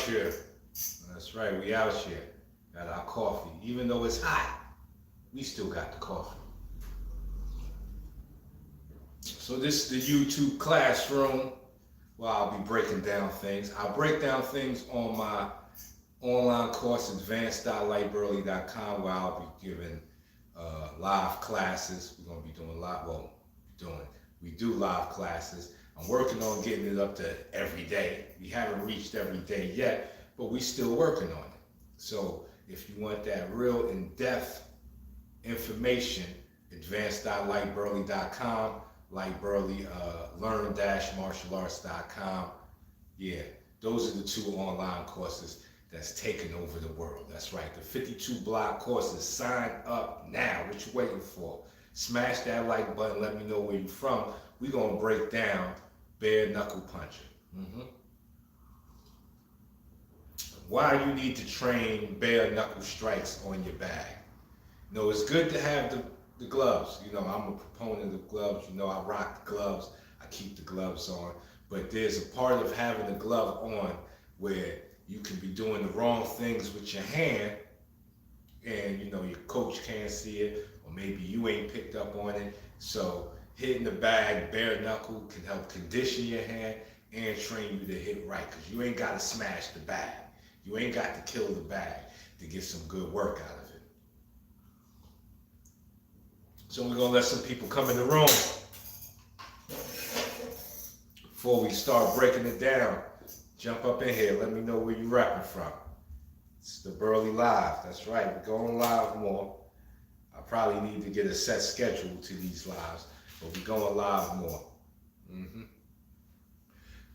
here. That's right, we out here. Got our coffee. Even though it's hot, we still got the coffee. So this is the YouTube classroom where I'll be breaking down things. I'll break down things on my online course, advanced.lightburley.com, where I'll be giving live classes. We're going to be doing we do live classes. I'm working on getting it up to every day. We haven't reached every day yet, but we're still working on it. So if you want that real in-depth information, advanced.lightburley.com, Lightburley, learn-martialarts.com. Yeah, those are the two online courses that's taking over the world. That's right, the 52 block courses. Sign up now. What you waiting for? Smash that like button. Let me know where you're from. We're going to break down bare knuckle punching. Why you need to train bare knuckle strikes on your bag. You know, it's good to have the gloves. You know, I'm a proponent of gloves. You know, I rock the gloves. I keep the gloves on. But there's a part of having the glove on where you can be doing the wrong things with your hand, and you know your coach can't see it, or maybe you ain't picked up on it. So hitting the bag bare knuckle can help condition your hand and train you to hit right, because you ain't got to smash the bag. You ain't got to kill the bag to get some good work out of it. So we're gonna let some people come in the room before we start breaking it down. Jump up in here. Let me know where you rapping from. It's the Burley Live. That's right. We're going live more. I probably need to get a set schedule to these lives, but we're going live more.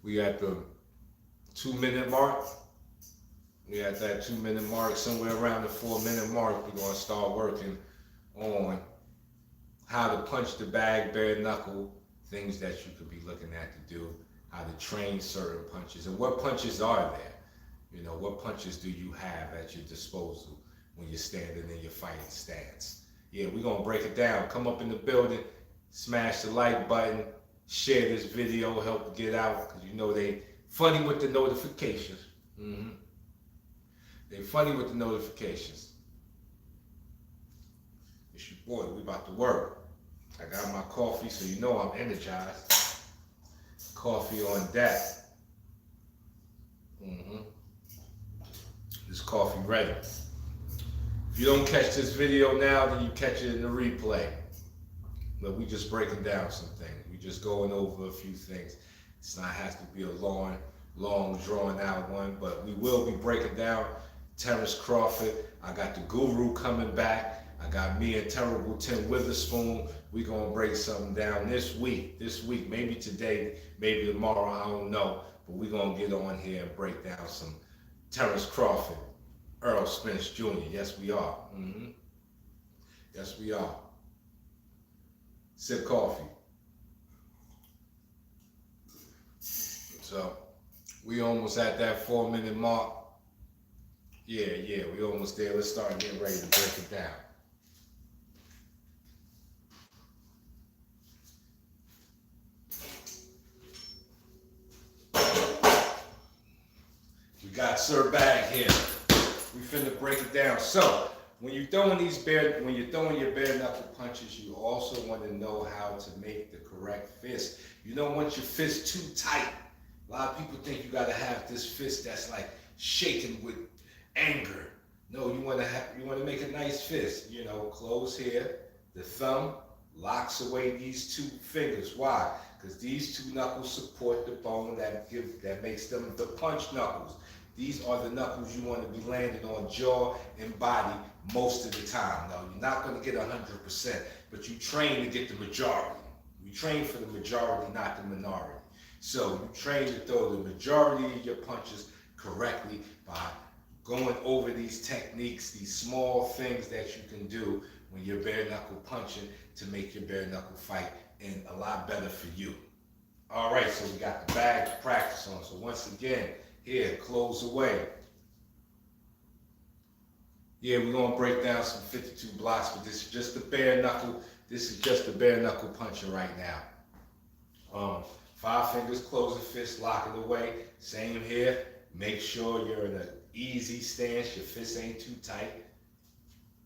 We at the 2-minute mark. We at that 2-minute mark. Somewhere around the 4-minute mark, we're going to start working on how to punch the bag bare knuckle, things that you could be looking at to do, how to train certain punches, and what punches are there. You know, what punches do you have at your disposal when you're standing in your fighting stance? Yeah, we're going to break it down. Come up in the building, smash the like button, share this video, help get out, because you know they funny with the notifications. They funny with the notifications. It's your boy, we about to work. I got my coffee, so you know I'm energized. Coffee on deck. This coffee ready. If you don't catch this video now, then you catch it in the replay. But we just breaking down some things. We just going over a few things. It's not has to be a long drawn out one, but we will be breaking down Terrence Crawford. I got the Guru coming back. I got me and Terrible Tim Witherspoon. We're going to break something down this week, maybe today, maybe tomorrow, I don't know. But we're going to get on here and break down some Terrence Crawford, Earl Spence Jr. Yes, we are. Yes, we are. Sip coffee. So, we almost at that 4-minute mark. Yeah, we almost there. Let's start getting ready to break it down. We got Sir Bag here. We finna break it down. So, when you're throwing your bare knuckle punches, you also want to know how to make the correct fist. You don't want your fist too tight. A lot of people think you gotta have this fist that's like shaking with anger. No, you want to make a nice fist. You know, close here. The thumb locks away these two fingers. Why? Because these two knuckles support the bone that makes them the punch knuckles. These are the knuckles you want to be landing on jaw and body most of the time. Now, you're not going to get 100%, but you train to get the majority. You train for the majority, not the minority. So you train to throw the majority of your punches correctly by going over these techniques, these small things that you can do when you're bare knuckle punching to make your bare knuckle fight and a lot better for you. All right, so we got the bag to practice on. So once again, here, close away. Yeah, we're gonna break down some 52 blocks, but this is just the bare knuckle. This is just the bare knuckle punching right now. 5 fingers, close the fist, lock it away. Same here. Make sure you're in an easy stance, your fists ain't too tight.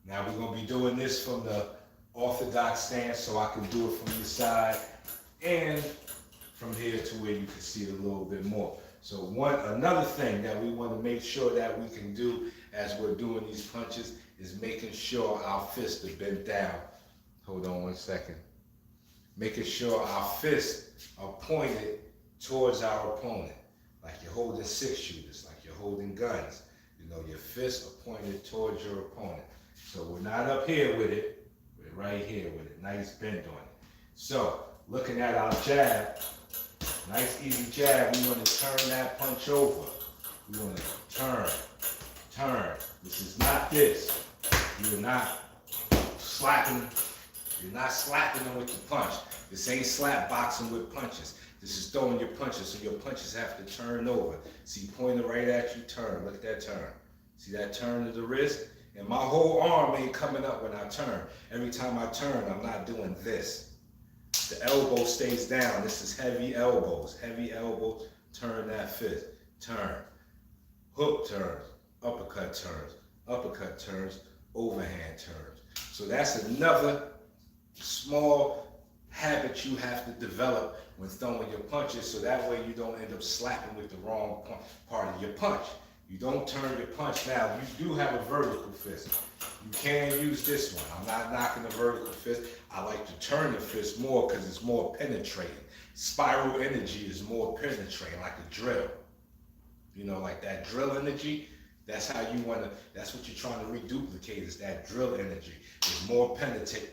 Now we're gonna be doing this from the orthodox stance, so I can do it from the side and from here to where you can see it a little bit more. So another thing that we want to make sure that we can do as we're doing these punches is making sure our fists are bent down. Hold on one second. Making sure our fists are pointed towards our opponent, like you're holding 6-shooters, like you're holding guns. You know, your fists are pointed towards your opponent. So we're not up here with it, we're right here with it. Nice bend on it. So, looking at our jab, nice easy jab, we want to turn that punch over. We want to turn. This is not this. You're not slapping. You're not slapping them with the punch. This ain't slap boxing with punches. This is throwing your punches, so your punches have to turn over. See, pointed right at you, turn. Look at that turn. See that turn of the wrist? And my whole arm ain't coming up when I turn. Every time I turn, I'm not doing this. The elbow stays down. This is heavy elbows. Heavy elbows, turn that fist. Turn. Hook turns. Uppercut turns. Overhand turns. So that's another small habit you have to develop when throwing your punches, so that way you don't end up slapping with the wrong part of your punch. You don't turn your punch. Now, you do have a vertical fist. You can use this one. I'm not knocking the vertical fist. I like to turn the fist more because it's more penetrating. Spiral energy is more penetrating, like a drill. You know, like that drill energy, that's how you want to, that's what you're trying to reduplicate, is that drill energy. It's more penetrating,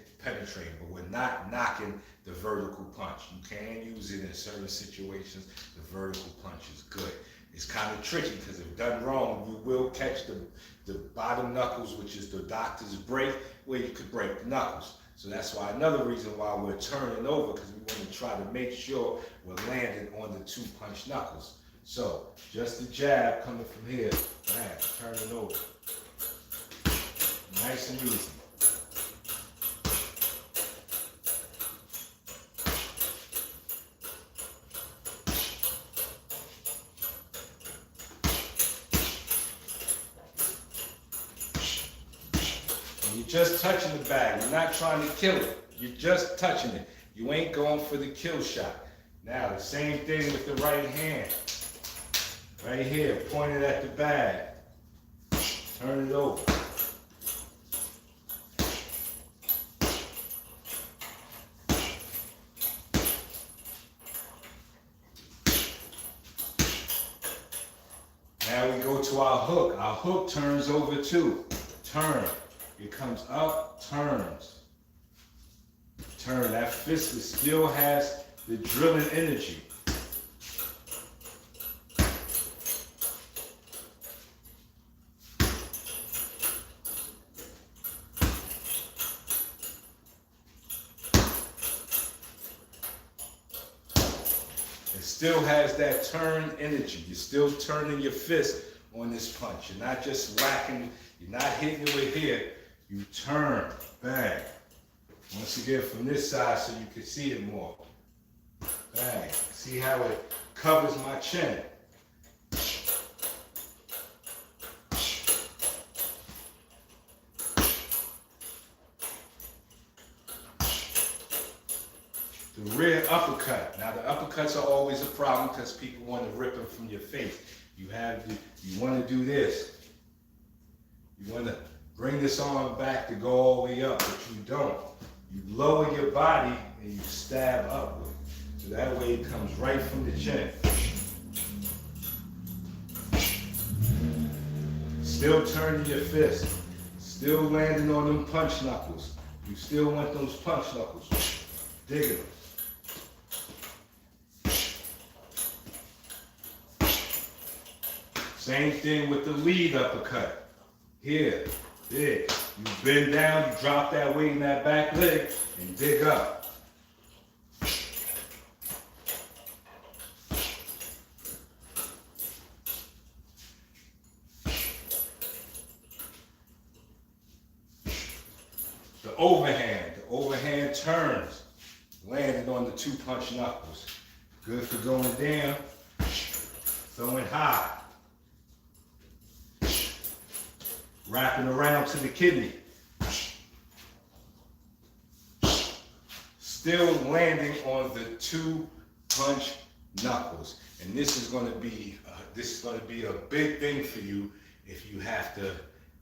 but we're not knocking the vertical punch. You can use it in certain situations. The vertical punch is good. It's kind of tricky because if done wrong, you will catch the bottom knuckles, which is the doctor's break, where you could break the knuckles. So that's why another reason why we're turning over, because we want to try to make sure we're landing on the 2 punch knuckles. So just the jab coming from here, bam, turning over. Nice and easy. You're just touching the bag. You're not trying to kill it. You're just touching it. You ain't going for the kill shot. Now, the same thing with the right hand. Right here, pointed at the bag. Turn it over. Now we go to our hook. Our hook turns over too. Turn. It comes up, turns. Turn. That fist still has the drilling energy. It still has that turn energy. You're still turning your fist on this punch. You're not just whacking, you're not hitting it with here. You turn, bang. Once again from this side so you can see it more. Bang. See how it covers my chin. The rear uppercut. Now the uppercuts are always a problem because people want to rip them from your face. You want to do this. You want to bring this arm back to go all the way up, but you don't. You lower your body and you stab upward. So that way it comes right from the chin. Still turning your fist. Still landing on them punch knuckles. You still want those punch knuckles. Digging them. Same thing with the lead uppercut. Here, dig. You bend down, you drop that weight in that back leg, and dig up. The overhand turns, landing on the 2 punch knuckles. Good for going down, throwing high. wrapping around to the kidney. Still landing on the 2 punch knuckles. And this is going to be a big thing for you if you have to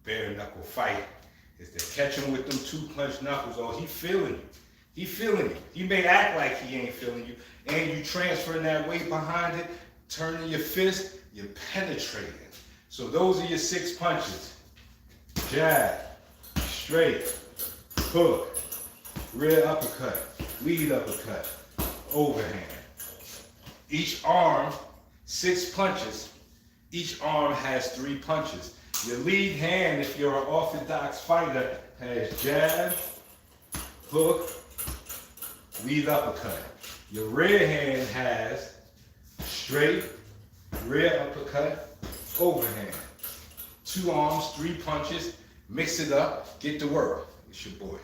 bare knuckle fight. Is to catch him with them 2 punch knuckles. Oh, he feeling you. He feeling you. He may act like he ain't feeling you, and you transferring that weight behind it, turning your fist, you're penetrating. So those are your 6 punches. Jab, straight, hook, rear uppercut, lead uppercut, overhand. Each arm, 6 punches. Each arm has 3 punches. Your lead hand, if you're an orthodox fighter, has jab, hook, lead uppercut. Your rear hand has straight, rear uppercut, overhand. 2 arms, 3 punches, mix it up, get to work. It's your boy.